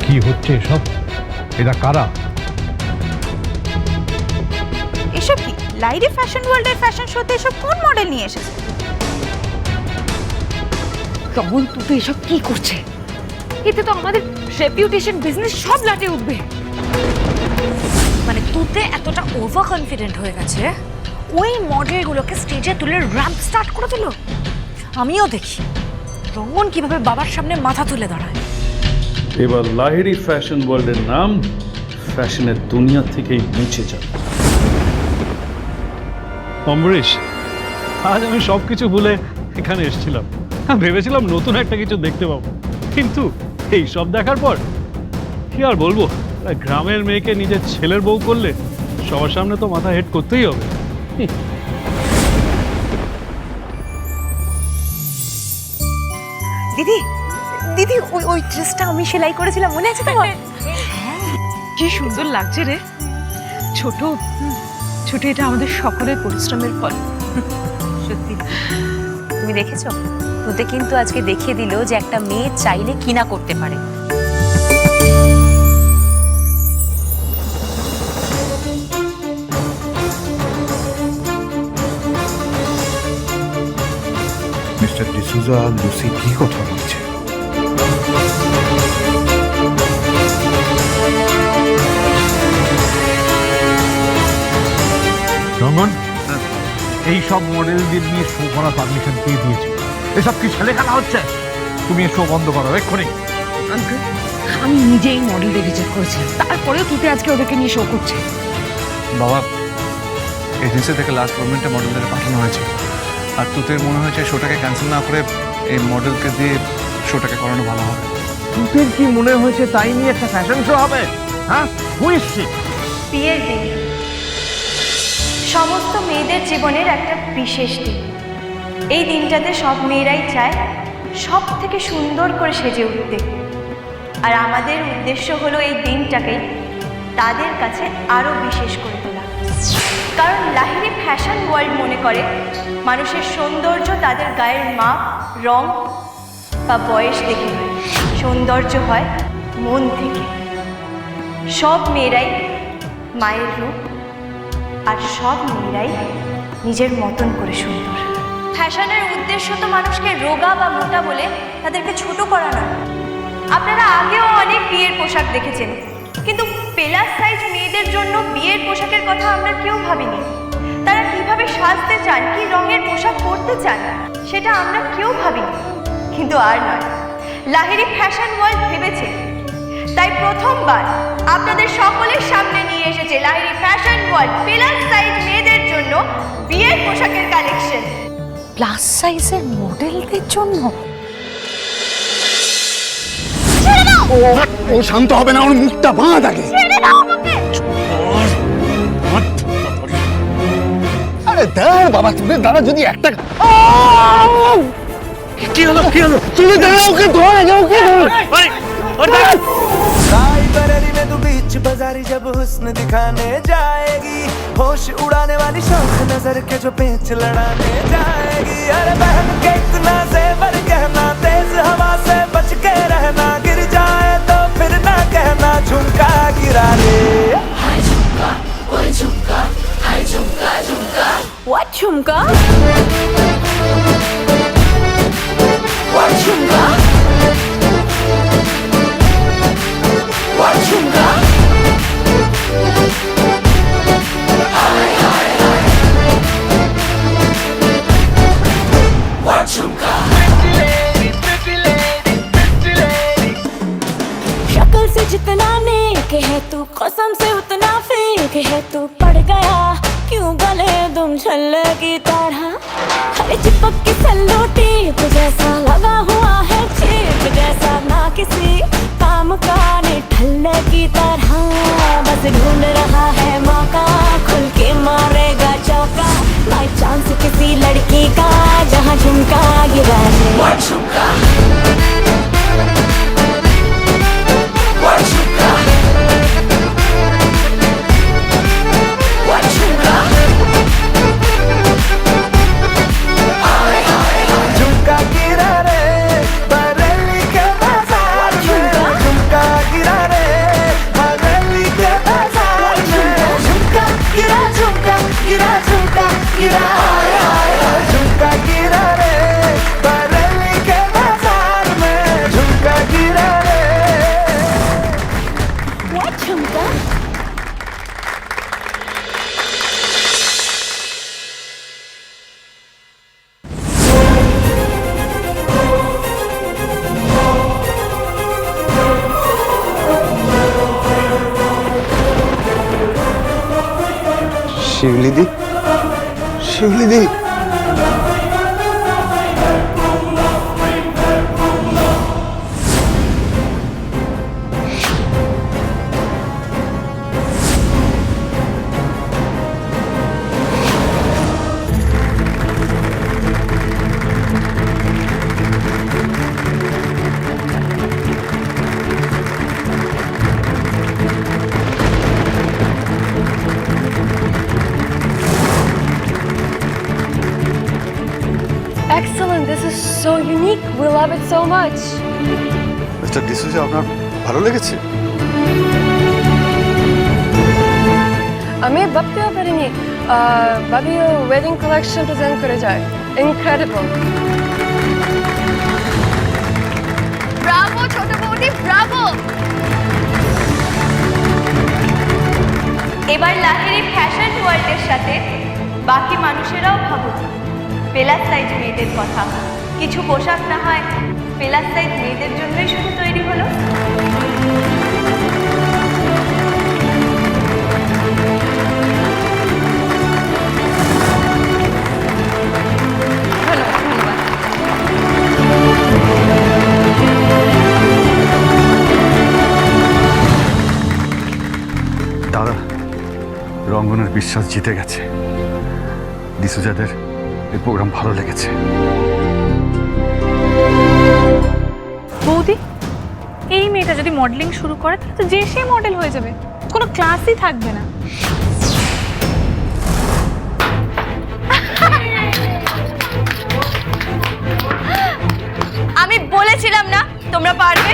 কি হচ্ছে এসব? এরা কারা? এসব কি লাইরি ফ্যাশন ওয়ার্ল্ডের ফ্যাশন শোতে এসব কোন মডেল নিয়ে এসেছে? রমন, তুই তো এসব কি করছে? এতে তো আমাদের রেপিউটেশন, বিজনেস সব লাটে উঠবে। মানে তুতে এতটা ওভার কনফিডেন্ট হয়ে গেছে, ওই মডেলগুলোকে স্টেজে তুলে র্যাম্প স্টার্ট করে দিল। আমিও দেখি রমন কিভাবে বাবার সামনে মাথা তুলে দাঁড়ায়। এবার লাহিড়ী ফ্যাশন ওয়ার্ল্ডের নাম ফ্যাশনের দুনিয়া থেকেই মুছে যাবে। অমরেশ, আজ আমি সবকিছু ভুলে এখানে এসেছিলাম। ভেবেছিলাম নতুন একটা কিছু দেখতে পাবো, কিন্তু এই সব দেখার পর কি আর বলবো, গ্রামের মেয়েকে নিজের ছেলের বউ করলে সবার সামনে তো মাথা হেড করতেই হবে। দিদি দিদি ওই ওই ড্রেসটা আমি সেলাই করেছিলাম, মনে আছে তোমার? কি সুন্দর লাগছে রে ছোট ছোট, এটা আমাদের সকলের পরিশ্রমের ফল। সত্যি তুমি দেখেছো, তুতে কিন্তু আজকে দেখিয়ে দিল যে একটা মেয়ে চাইলে কি না করতে পারে। মিস্টার ডিসুজা লুসি কি কথা বলছে? রঙ্গন, এই সব মডেলদের নিয়ে শো করার পারমিশন কে দিয়েছে? এসব কি ছেলেখানা হচ্ছে? তুমি শো বন্ধ করো এক্ষুনি। আঙ্কেল, আমি নিজেই মডেলদের রিজেক্ট করেছিলাম, তারপরেও তুতে আজকে ওদেরকে নিয়ে শো করছে। বাবা, এজেন্সি থেকে লাস্ট মোমেন্টে মডেলদের পাঠানো হয়েছে, আর তুতের মনে হয়েছে শোটাকে ক্যান্সেল না করে এই মডেলকে দিয়ে শোটাকে করানো ভালো হবে। তুতের কি মনে হয়েছে তাই নিয়ে একটা ফ্যাশন শো হবে? হ্যাঁ, বুঝছি। বিয়ের দিন সমস্ত মেয়েদের জীবনের একটা বিশেষ দিন। এই দিনটাতে সব মেয়েরাই চায় সব থেকে সুন্দর করে সেজে উঠতে, আর আমাদের উদ্দেশ্য হলো এই দিনটাকে তাদের কাছে আরও বিশেষ করে তোলা। কারণ লাহিড়ী ফ্যাশন ওয়ার্ল্ড মনে করে মানুষের সৌন্দর্য তাদের গায়ের মাপ, রং বা বয়স দেখে নয়, সৌন্দর্য হয় মন থেকে। সব মেয়েরাই মায়ের রূপ, আর সব মেয়েরাই নিজের মতন করে সুন্দর। ফ্যাশনের উদ্দেশ্য তো মানুষকে রোগা বা মোটা বলে তাদেরকে ছোট করা নয়। আপনারা আগেও অনেক বিয়ের পোশাক দেখেছেন, কিন্তু প্লাস সাইজ মেয়েদের জন্য বিয়ের পোশাকের কথা আমরা কেউ ভাবিনি। তারা কিভাবে সাজতে চান, কি রঙের পোশাক পরতে চান, সেটা আমরা কেউ ভাবিনি। কিন্তু আর নয়, লাহিড়ী ফ্যাশন ওয়ার্ল্ড ভেবেছে, তাই প্রথমবার আপনাদের সকলের সামনে নিয়ে এসেছে Lahiri fashion world plus size মেয়েদের জন্য বিয়ের পোশাকের কালেকশন। প্লাস সাইজের মডেলদের জন্য? ও শান্ত হবে না, ওর মুখটা বাঁধ আগে। আরে দাঁড় বাবা, তুমি দাঁড়া, যদি একটা কি হলো তুমি দাঁড়া, ওকে ধর আগে, ওকে रायबरेली में तू बीच बाजारी जब हुस्न दिखाने जाएगी, होश उड़ाने वाली शौक नजर के जो पेच लड़ाने जाएगी। अरे बहन के इतना जेवर कहना, तेज हवा से बच के रहना, गिर जाए तो फिर ना कहना झुमका गिरा ले। हाय झुमका, ओए झुमका, हाय झुमका झुमका। What झुमका? What झुमका? What झुमका? हाय हाय हाय। What झुमका? शक्ल से जितना नेक है तू, कसम से उतना फेक है तू। पड़ गया क्यों गले तुम छल्ले की तरह, हर चिपक की सल्लो टेप जैसा लगा हुआ है, चेप जैसा ना किसी काम का, निठल्ले की तरह। बस ढूंढ रहा है मौका, खुल के मारेगा चौका, बाई चांस किसी लड़की का जहां झुमका गिरा है। What झुमका? What झुमका? What झुमका? हाय हाय हाय। झुमका गिरा रे बरेली के बाजार में, झुमका गिरा শিউলিদি, শিউলিদি, Excellent, this is so unique. We love it so much. Mister D'Souza, আপনার ভালো লেগেছে? আমি ভাবতেও পারিনি ভাবিও ওয়েডিং কালেকশন প্রেজেন্ট করে যায়। ইনক্রেডিবল। ব্রাভো ছোট বৌদি, ব্রাভো। এবার লাহিড়ী ফ্যাশন ওয়ার্ল্ডের সাথে বাকি মানুষেরাও ভাবুক প্লাস সাইজ মেয়েদের কথা। কিছু পোশাক না হয় প্লাস সাইজ মেয়েদের জন্যই শুধু তৈরি হলো। দাদা, রঙ্গনের বিশ্বাস জিতে গেছে। ডিসুজাদের এই প্রোগ্রাম ভালো লেগেছে। বৌদি, এই মেয়েটা যদি মডেলিং শুরু করে তাহলে তো যে সে মডেল হয়ে যাবে, কোনো ক্লাসই থাকবে না। আমি বলেছিলাম না তোমরা পারবে।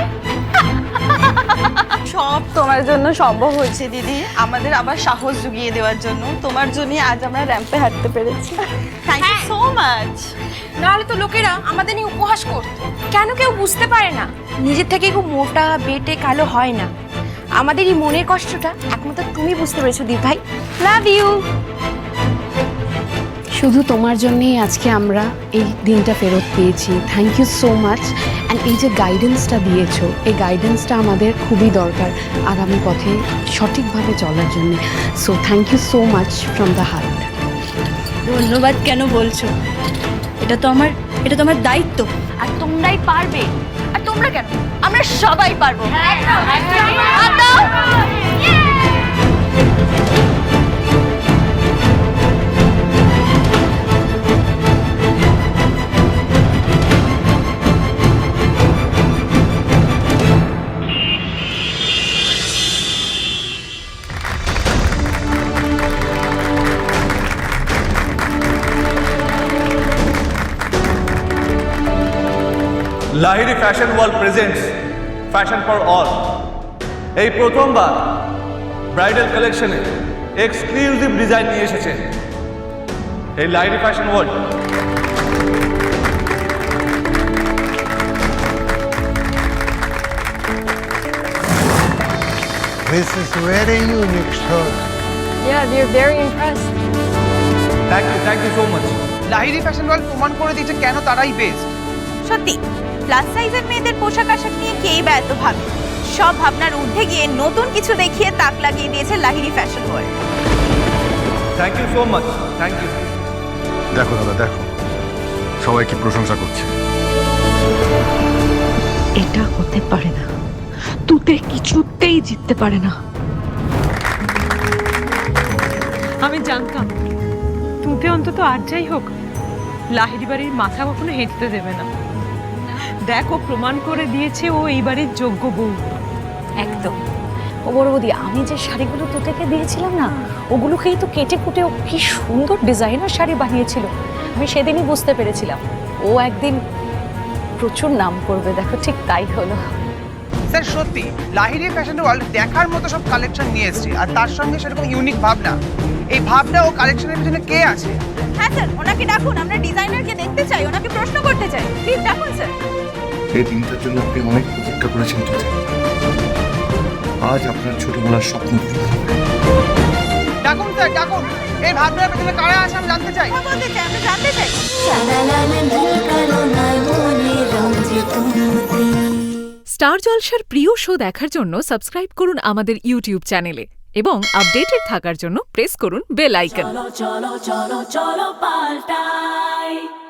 সব তোমার জন্য সম্ভব হয়েছে দিদি, আমাদের আবার সাহস জুগিয়ে দেওয়ার জন্য। তোমার জন্যই আজ আমরা র্যাম্পে হাঁটতে পেরেছি। Thank you so much. নাহলে তো লোকেরা আমাদের নিয়ে উপহাস করত। কেন কেউ বুঝতে পারে না নিজের থেকে খুব মোটা বেটে কালো হয় না। আমাদের এই মনের কষ্টটা একমাত্র তুমি বুঝতে পেরেছো দিদি ভাই। Love you. শুধু তোমার জন্যই আজকে আমরা এই দিনটা ফেরত পেয়েছি। Thank you so much. And এই যে গাইডেন্সটা দিয়েছো, এই গাইডেন্সটা আমাদের খুবই দরকার আগামী পথে সঠিকভাবে চলার জন্য। So thank you so much from the heart. ধন্যবাদ কেন বলছো? এটা তো আমার দায়িত্ব। আর তোমরাই পারবে। আর তোমরা কেন, আমরা সবাই পারবো। Lahiri fashion world presents fashion for all. এই প্রথমবার ব্রাইডাল কালেকশনে এক্সক্লুসিভ ডিজাইন নিয়ে এসেছে এই Lahiri fashion world. This is very unique store. Yeah, we're very impressed. Thank you so much. Lahiri fashion world প্রমাণ করে দিয়েছে কেন তারাই বেস্ট। সত্যি প্লাস সাইজের মেয়েদের পোশাক আশাক নিয়ে কেই বা এত ভাবে? সব ভাবনার ঊর্ধ্বে গিয়ে নতুন কিছু দেখিয়ে তাক লাগিয়ে দিয়েছে Lahiri fashion world. Thank you so much. Thank you. দেখো দাদা, দেখো সবাই কি প্রশংসা করছে। এটা হতে পারে না, তুতে কিছুতেই জিততে পারে না। আমি জানতাম তুতে অন্তত আর যাই হোক লাহিড়ী বাড়ির মাথা কখনো হেঁটতে দেবে না। দেখ, ও প্রমাণ করে দিয়েছে ও এই বাড়ির যোগ্য বউ। একদম। ও বড় বৌদি, আমি যে শাড়িগুলো তোদেরকে দিয়েছিলাম না, ওগুলোকেই তো কেটে কুটে ও কি সুন্দর ডিজাইনার শাড়ি বানিয়েছিল। আমি সেদিনই বুঝতে পেরেছিলাম ও একদিন প্রচুর নাম করবে। দেখো, ঠিক তাই হলো। স্যার সত্যি লাহিড়ী ফ্যাশন ওয়ার্ল্ড দেখার মতো সব কালেকশন নিয়ে এসেছে, আর তার সঙ্গে সেরকম ইউনিক ভাবনা। এই ভাবনা ও কালেকশনের পিছনে কে আছে? হ্যাঁ স্যার, ওনাকে ডাকুন, আমরা ডিজাইনারকে দেখতে চাই, ওনাকে প্রশ্ন করতে চাই। প্লিজ ডাকুন স্যার। এই দিনটার জন্য আপনি অনেক প্রতীক্ষা করেছেন দিদি। আজ আপনার ছোটবেলার স্বপ্ন পূরণ হবে। ডাকুন স্যার, ডাকুন। এই ভাবনার পেছনে কারা আছে আমি জানতে চাই। কথা বলতে চাই, আমরা জানতে চাই। স্টার জলসার প্রিয় শো দেখার জন্য সাবস্ক্রাইব করুন আমাদের ইউটিউব চ্যানেলে এবং আপডেটেড থাকার জন্য প্রেস করুন বেল আইকন। চলো চলো চলো চলো পাল্টাই।